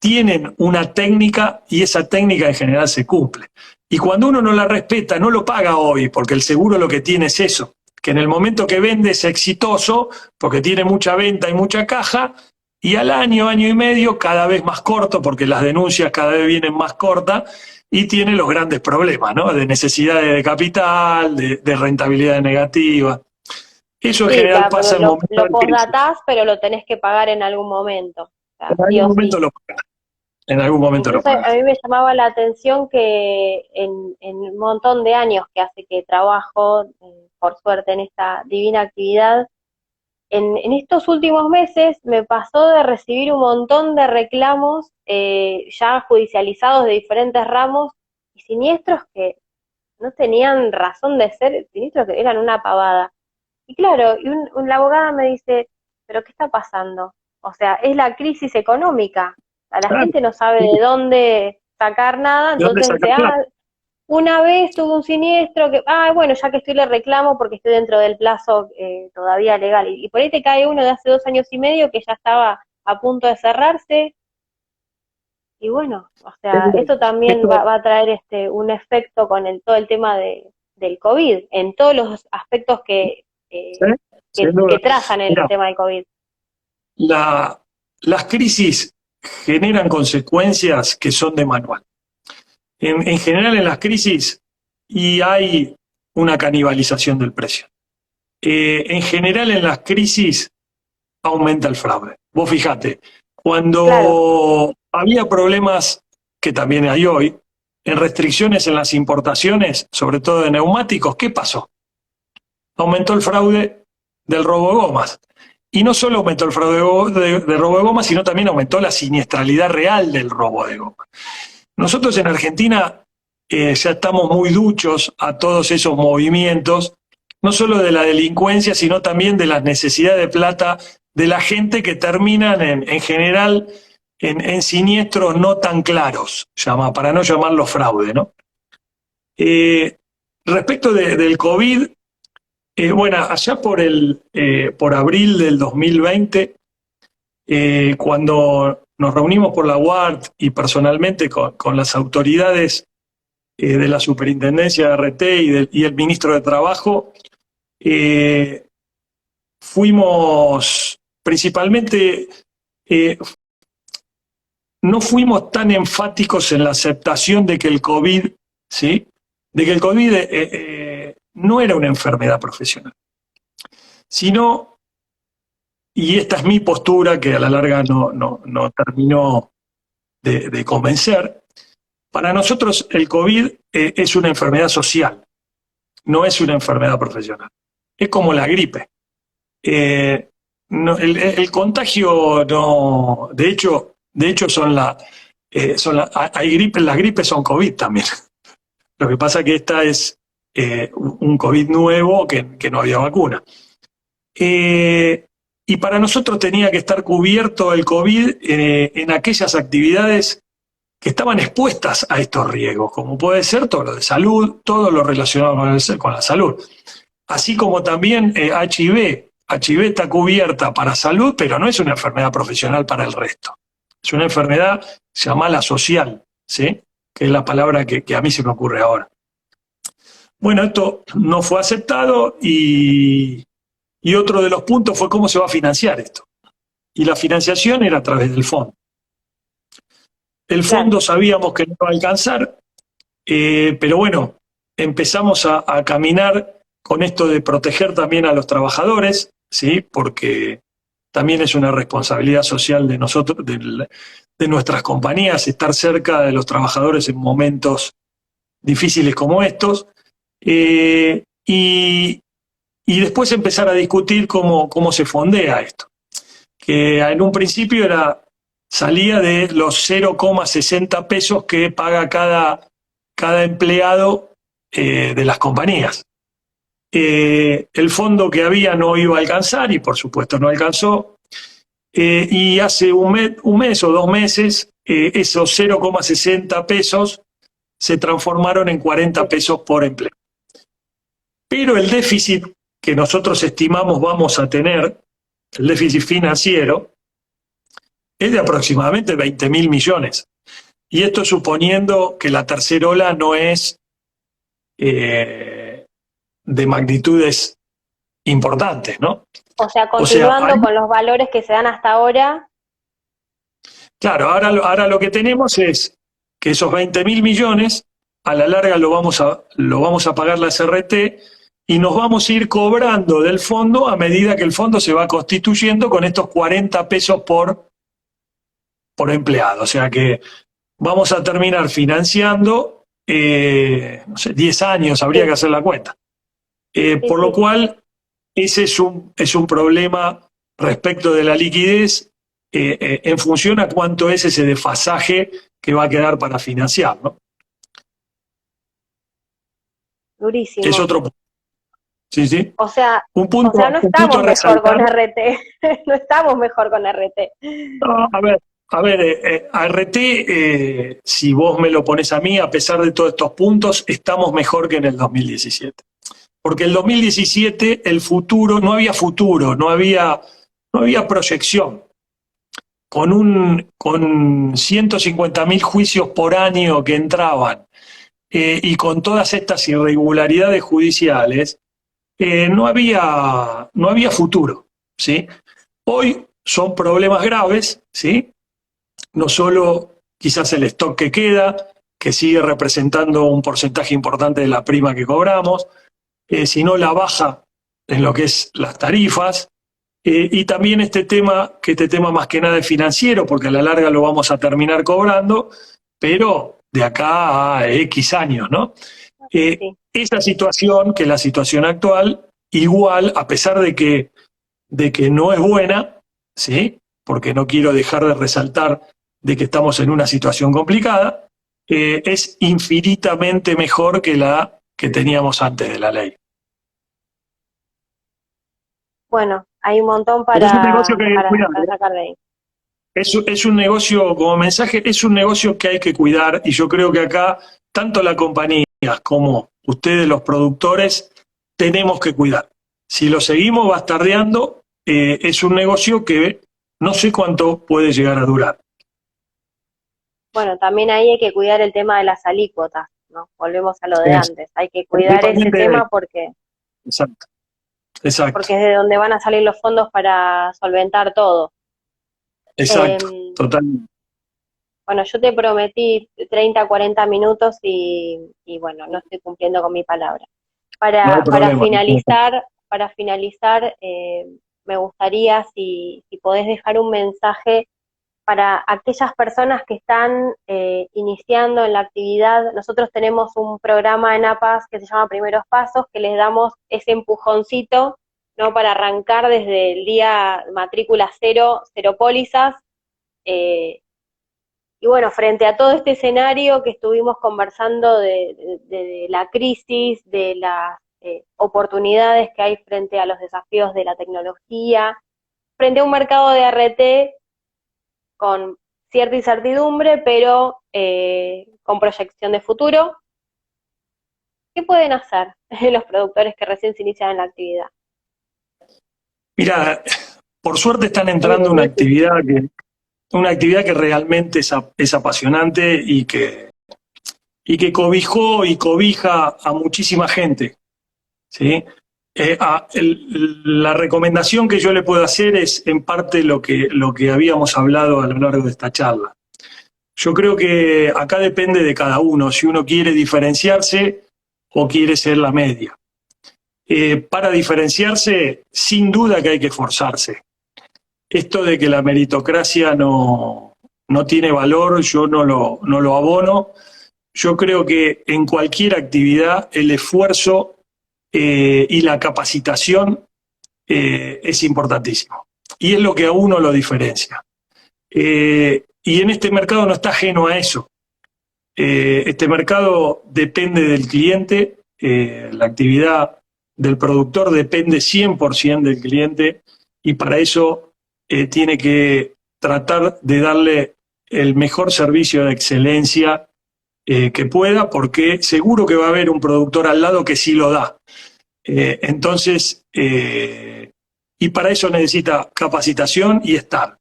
tienen una técnica y esa técnica en general se cumple. Y cuando uno no la respeta, no lo paga hoy, porque el seguro lo que tiene es eso, que en el momento que vende es exitoso, porque tiene mucha venta y mucha caja, y al año, año y medio, cada vez más corto, porque las denuncias cada vez vienen más cortas, y tiene los grandes problemas, ¿no? De necesidades de capital, de rentabilidad negativa. Eso en Sí, general pasa en momentos lo de crisis. postdatás, pero lo tenés que pagar en algún momento, o En sea, sí algún o momento sí. lo pagan. En algún momento lo Incluso a pagan. mí me llamaba la atención que en un montón de años que hace que trabajo, por suerte, en esta divina actividad, en estos últimos meses me pasó de recibir un montón de reclamos ya judicializados de diferentes ramos y siniestros que no tenían razón de ser, siniestros que eran una pavada. Y claro, la abogada me dice, ¿pero qué está pasando? O sea, es la crisis económica. O sea, la Claro. gente no sabe de dónde sacar nada, ¿De dónde entonces sacar dice, plata? una vez tuve un siniestro que, bueno, ya que estoy le reclamo porque estoy dentro del plazo todavía legal. Y por ahí te cae uno de hace 2 años y medio que ya estaba a punto de cerrarse. Y bueno, o sea, esto también Esto, va a traer un efecto con todo el tema del COVID, en todos los aspectos ¿sí? Sin duda. que trazan el Mira, tema del COVID. las crisis generan consecuencias que son de manual. En general en las crisis y hay una canibalización del precio. En general en las crisis aumenta el fraude. Vos fijate, Claro, cuando había problemas, que también hay hoy, en restricciones en las importaciones, sobre todo de neumáticos, ¿qué pasó? Aumentó el fraude del robo de gomas. Y no solo aumentó el fraude de robo de gomas, sino también aumentó la siniestralidad real del robo de gomas. Nosotros en Argentina ya estamos muy duchos a todos esos movimientos, no solo de la delincuencia, sino también de las necesidades de plata de la gente que terminan en general en siniestros no tan claros, para no llamarlo fraude, ¿no? Eh, respecto del COVID, bueno, allá por abril del 2020, cuando nos reunimos por la UART y personalmente con las autoridades de la Superintendencia de RT y el Ministro de Trabajo, eh, fuimos principalmente, eh, no fuimos tan enfáticos en la aceptación de que el COVID, ¿sí? De que el COVID no era una enfermedad profesional, sino, y esta es mi postura que a la larga no terminó de convencer, para nosotros el COVID es una enfermedad social, no es una enfermedad profesional. Es como la gripe. El contagio no, de hecho hay gripes, las gripes son COVID también. Lo que pasa es que esta es un COVID nuevo que no había vacuna. y para nosotros tenía que estar cubierto el COVID en aquellas actividades que estaban expuestas a estos riesgos, como puede ser todo lo de salud, todo lo relacionado con la salud. Así como también HIV. HIV está cubierta para salud, pero no es una enfermedad profesional para el resto. Es una enfermedad llamada social, ¿sí? Que es la palabra que a mí se me ocurre ahora. Bueno, esto no fue aceptado y otro de los puntos fue cómo se va a financiar esto. Y la financiación era a través del fondo. El fondo sabíamos que no iba a alcanzar, pero bueno, empezamos a caminar con esto de proteger también a los trabajadores, ¿sí? Porque también es una responsabilidad social de nosotros, de nuestras compañías, estar cerca de los trabajadores en momentos difíciles como estos. Y después empezar a discutir cómo se fondea esto. Que en un principio salía de los 0,60 pesos que paga cada empleado de las compañías. El fondo que había no iba a alcanzar y por supuesto no alcanzó. Y hace un mes o 2 meses esos 0,60 pesos se transformaron en 40 pesos por empleo. Pero el déficit que nosotros estimamos vamos a tener, el déficit financiero, es de aproximadamente 20.000 millones. Y esto suponiendo que la tercera ola no es de magnitudes importantes, ¿no? O sea, continuando con los valores que se dan hasta ahora. Claro, ahora lo que tenemos es que esos 20.000 millones, a la larga lo vamos a pagar la CRT y nos vamos a ir cobrando del fondo a medida que el fondo se va constituyendo con estos 40 pesos por empleado. O sea que vamos a terminar financiando, no sé, 10 años, habría que hacer la cuenta. Por lo cual, ese es un problema respecto de la liquidez en función a cuánto es ese desfasaje que va a quedar para financiar, ¿no? Durísimo. Es otro punto. Sí, sí. O sea, no estamos mejor con RT. No estamos mejor con RT. No, a ver, RT, si vos me lo pones a mí, a pesar de todos estos puntos, estamos mejor que en el 2017. Porque el 2017, el futuro, no había futuro, no había proyección. Con 150.000 juicios por año que entraban y con todas estas irregularidades judiciales, no había futuro, ¿sí? Hoy son problemas graves, ¿sí? No solo quizás el stock que queda, que sigue representando un porcentaje importante de la prima que cobramos, sino la baja en lo que es las tarifas, y también este tema más que nada es financiero, porque a la larga lo vamos a terminar cobrando, pero de acá a X años, ¿no? Esa situación, que es la situación actual, igual, a pesar de que no es buena, ¿sí? Porque no quiero dejar de resaltar de que estamos en una situación complicada, es infinitamente mejor que la que teníamos antes de la ley. Bueno, hay un montón para sacar de ahí. Es un negocio, como mensaje, es un negocio que hay que cuidar y yo creo que acá, tanto la compañía como ustedes los productores, tenemos que cuidar. Si lo seguimos bastardeando, es un negocio que no sé cuánto puede llegar a durar. Bueno, también ahí hay que cuidar el tema de las alícuotas, ¿no? Volvemos a lo de antes. Hay que cuidar ese tema porque... Exacto. Porque es de donde van a salir los fondos para solventar todo. Exacto, totalmente. Bueno, yo te prometí 30, 40 minutos y bueno, no estoy cumpliendo con mi palabra. Para finalizar, me gustaría si podés dejar un mensaje para aquellas personas que están iniciando en la actividad. Nosotros tenemos un programa en APAS que se llama Primeros Pasos, que les damos ese empujoncito, ¿no? Para arrancar desde el día matrícula cero pólizas. Y bueno, frente a todo este escenario que estuvimos conversando de la crisis, de las oportunidades que hay frente a los desafíos de la tecnología, frente a un mercado de RT con cierta incertidumbre, pero con proyección de futuro. ¿Qué pueden hacer los productores que recién se inician en la actividad? Mira, por suerte están entrando en una actividad que realmente es apasionante y que cobijó y cobija a muchísima gente, ¿sí? La recomendación que yo le puedo hacer es en parte lo que habíamos hablado a lo largo de esta charla. Yo creo que acá depende de cada uno, si uno quiere diferenciarse o quiere ser la media. Para diferenciarse, sin duda que hay que esforzarse. Esto de que la meritocracia no tiene valor, yo no lo abono. Yo creo que en cualquier actividad el esfuerzo y la capacitación es importantísimo. Y es lo que a uno lo diferencia. Y en este mercado no está ajeno a eso. Este mercado depende del cliente, la actividad del productor depende 100% del cliente y para eso tiene que tratar de darle el mejor servicio de excelencia que pueda, porque seguro que va a haber un productor al lado que sí lo da. Y para eso necesita capacitación y estar.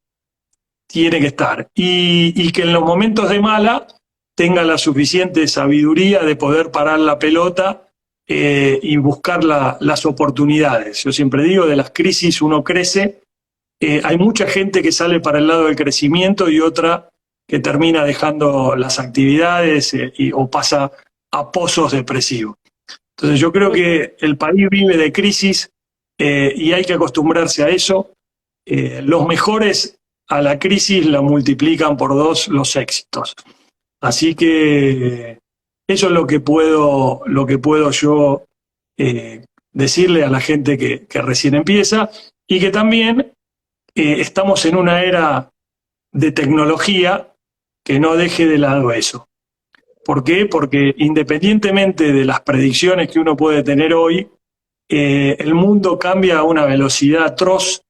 Tiene que estar. Y que en los momentos de mala tenga la suficiente sabiduría de poder parar la pelota y buscar las oportunidades. Yo siempre digo, de las crisis uno crece. Hay mucha gente que sale para el lado del crecimiento y otra que termina dejando las actividades o pasa a pozos depresivos. Entonces yo creo que el país vive de crisis y hay que acostumbrarse a eso. Los mejores a la crisis la multiplican por 2 los éxitos. Así que eso es lo que puedo yo decirle a la gente que recién empieza y que también estamos en una era de tecnología que no deje de lado eso. ¿Por qué? Porque independientemente de las predicciones que uno puede tener hoy, el mundo cambia a una velocidad atroz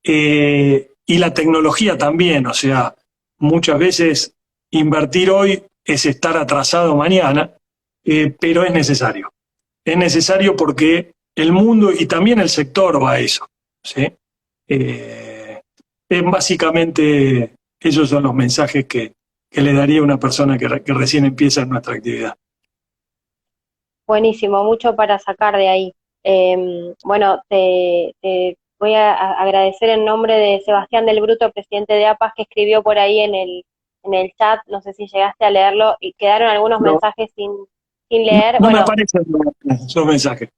y la tecnología también. O sea, muchas veces invertir hoy es estar atrasado mañana, pero es necesario. Es necesario porque el mundo y también el sector va a eso, ¿sí? Básicamente esos son los mensajes que le daría a una persona que recién empieza en nuestra actividad. Buenísimo, mucho para sacar de ahí. Bueno, te voy a agradecer en nombre de Sebastián del Bruto, presidente de APAS, que escribió por ahí en el chat, no sé si llegaste a leerlo, y quedaron algunos No, mensajes sin leer. no me Bueno, aparecen esos mensajes.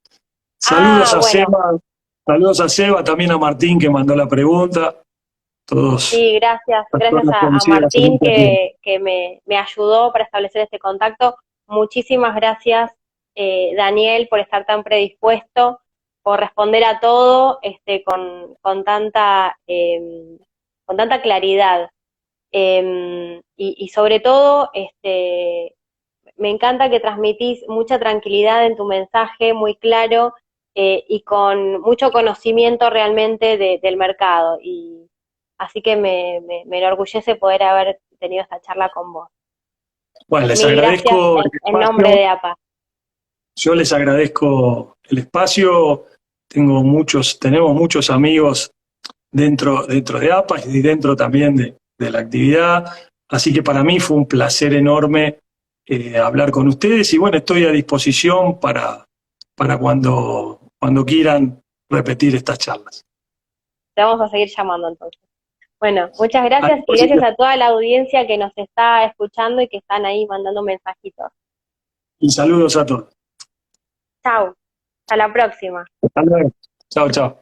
Saludos a bueno, Seba, saludos a Seba, también a Martín que mandó la pregunta. Todos sí, gracias personas a conocidas en Martín Internet. que me ayudó para establecer este contacto. Muchísimas gracias, Daniel, por estar tan predispuesto, por responder a todo con tanta claridad. Y sobre todo, me encanta que transmitís mucha tranquilidad en tu mensaje, muy claro, y con mucho conocimiento realmente del mercado. Y así que me enorgullece poder haber tenido esta charla con vos. Bueno, les Mil gracias agradezco el en nombre espacio. de APA. Yo les agradezco el espacio. Tenemos muchos amigos dentro de APA y dentro también de la actividad. Así que para mí fue un placer enorme hablar con ustedes y bueno, estoy a disposición para cuando quieran repetir estas charlas. Te vamos a seguir llamando entonces. Bueno, muchas A gracias y gracias disposición. a toda la audiencia que nos está escuchando y que están ahí mandando mensajitos. Y saludos a todos. Chau, hasta la próxima. Hasta luego. Chao, chao.